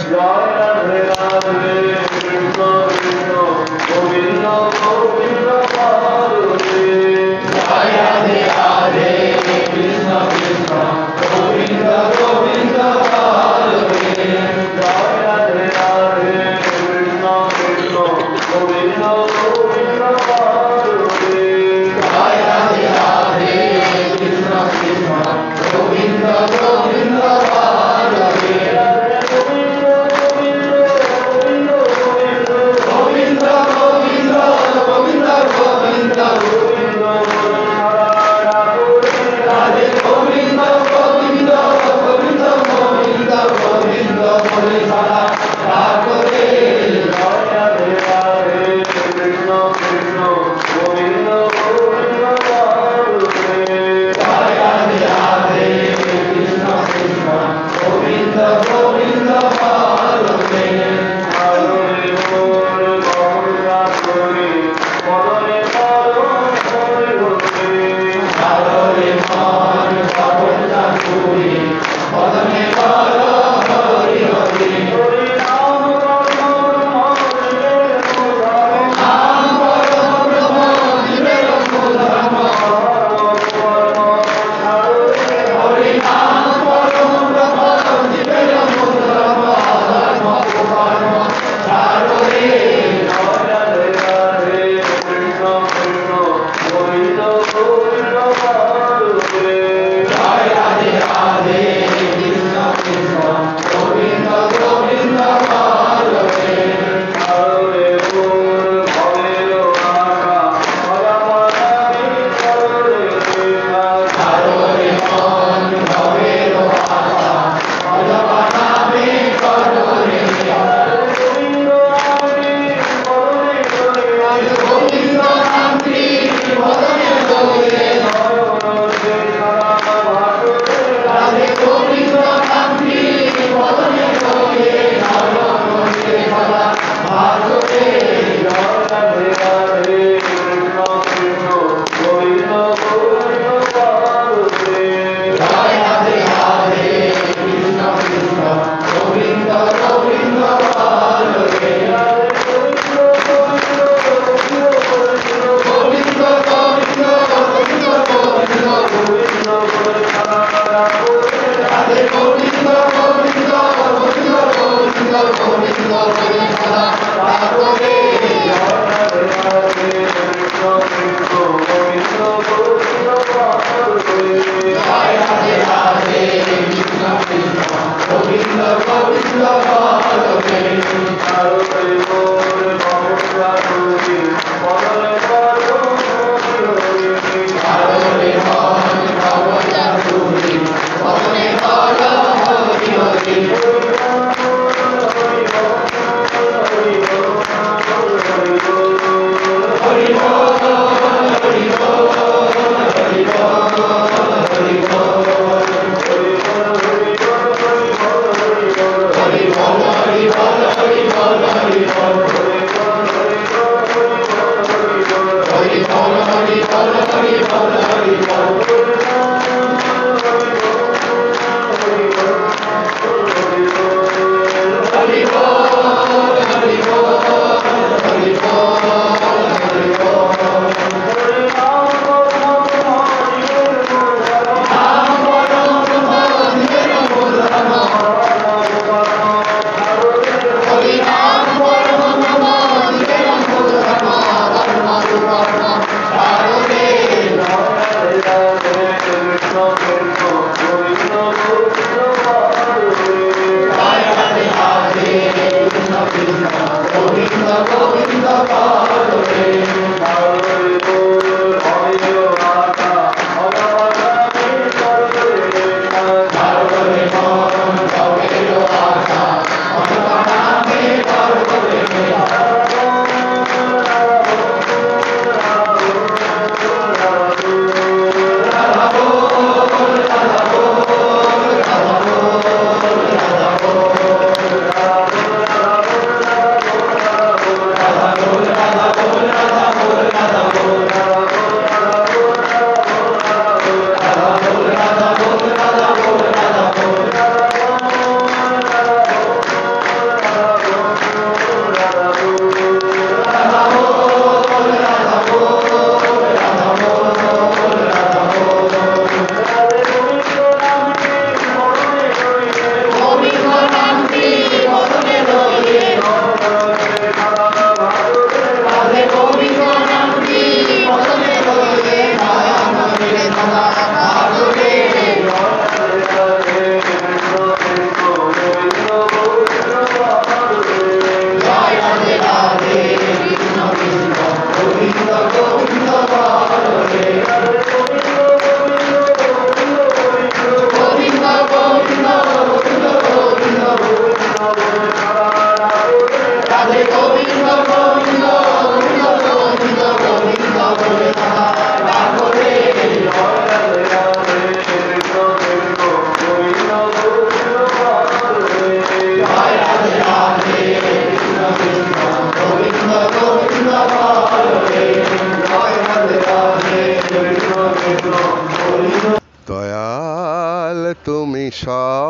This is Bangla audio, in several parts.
জয় রাধে রাধে কৃষ্ণ কৃষ্ণ গোবিন্দ গোবিন্দ হরে জয় রাধে রাধে কৃষ্ণ কৃষ্ণ গোবিন্দ গোবিন্দ হরে জয় রাধে রাধে কৃষ্ণ কৃষ্ণ গোবিন্দ গোবিন্দ হরে জয় রাধে রাধে কৃষ্ণ কৃষ্ণ গোবিন্দ গোবিন্দ হরে গোবিন্দ গোবিন্দ গোবিন্দ গোবিন্দ গোবিন্দ গোবিন্দ গোবিন্দ গোবিন্দ রাধে গোবিন্দ গোবিন্দ গোবিন্দ গোবিন্দ গোবিন্দ বলে সারা রাধে জয় রাধে রাধে কৃষ্ণ কৃষ্ণ গোবিন্দ গোবিন্দ হরে জয় রাধে রাধে কৃষ্ণ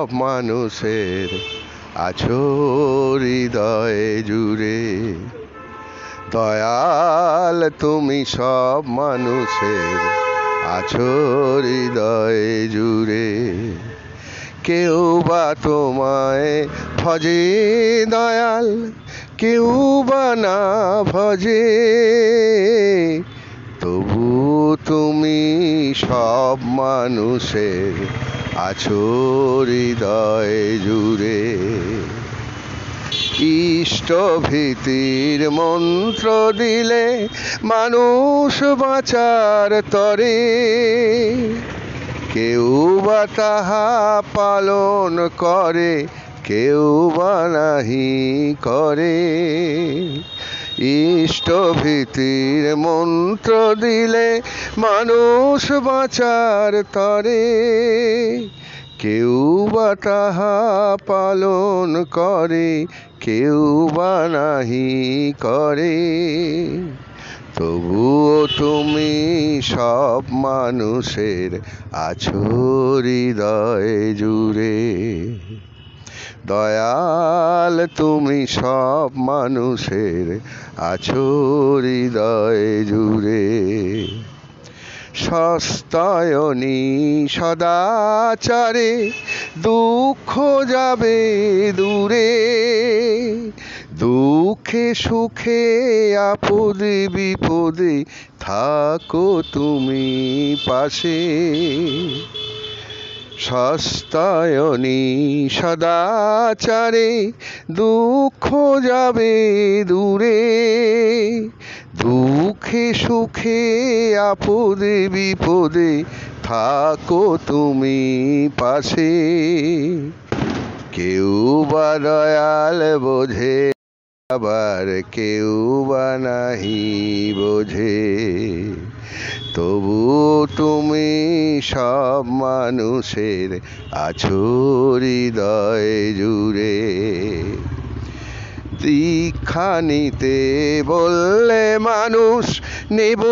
সব মানুষের আছো হৃদয়ে জুড়ে। দয়াল তুমি সব মানুষের আছো হৃদয়ে জুড়ে। কেউ বা তোমায় ভজে দয়াল, কেউ বা না ভজে, তবু তুমি সব মানুষের আছো হৃদয়ে জুড়ে। ইষ্ট ভীতির মন্ত্র দিলে মানুষ বাঁচার তরে, কেউ বা তাহা পালন করে, কেউ বা নাহি করে। ইষ্ট ভীতির মন্ত্র দিলে মানুষ বাঁচার তরে, কেউ বা তাহা পালন করে, কেউ বা নাহি করে। তবুও তুমি সব মানুষের আছো হৃদয়ে জুড়ে। দয়াল তুমি সব মানুষের আছো হৃদয়ে জুড়ে। সস্তায়নী সদাচারে দুঃখ যাবে দূরে, দুঃখে সুখে আপদে বিপদে থাকো তুমি পাশে। সস্তায়নী সদাচারে দুঃখ যাবে দূরে, দুঃখে সুখে আপদে বিপদে থাকো তুমি পাশে। কেউ বা দয়াল বোঝে, আবার কেউ বা নাহি বোঝে, তবু তুমি সব মানুষের আছো হৃদয়ে জুড়ে। দীক্ষা নিতে বললে মানুষ নেব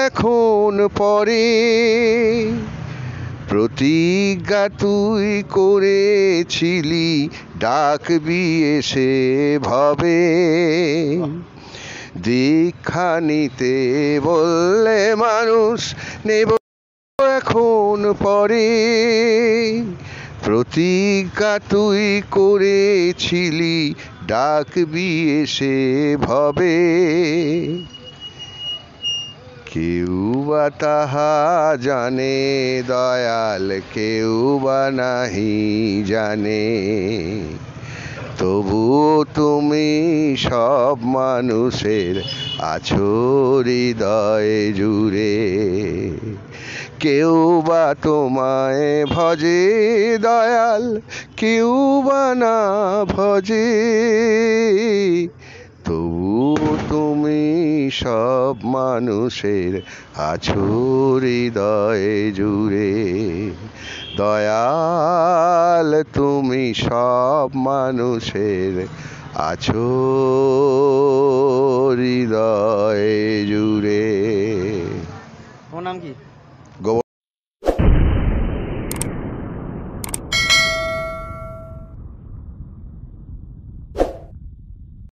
এখন পরে, প্রতিজ্ঞা তুই করেছিলি ডাকবি এসে ভবে। দীক্ষা নিতে বললে মানুষ নেব এখন পরে, প্রতিজ্ঞা তুই করেছিলি ডাকবি এসে ভবে। কেউ বা তাহা জানে দয়াল, কেউ বা নাহি জানে, তবু তুমি সব মানুষের আছো হৃদয়ে জুড়ে। কেউ বা তোমায় ভজে দয়াল, কেউ বা না ভজে, তবু তুমি সব মানুষের আছো হৃদয়ে জুড়ে। দয়াল তুমি সব মানুষের আছো হৃদয়ে জুড়ে। তোমার নাম কি?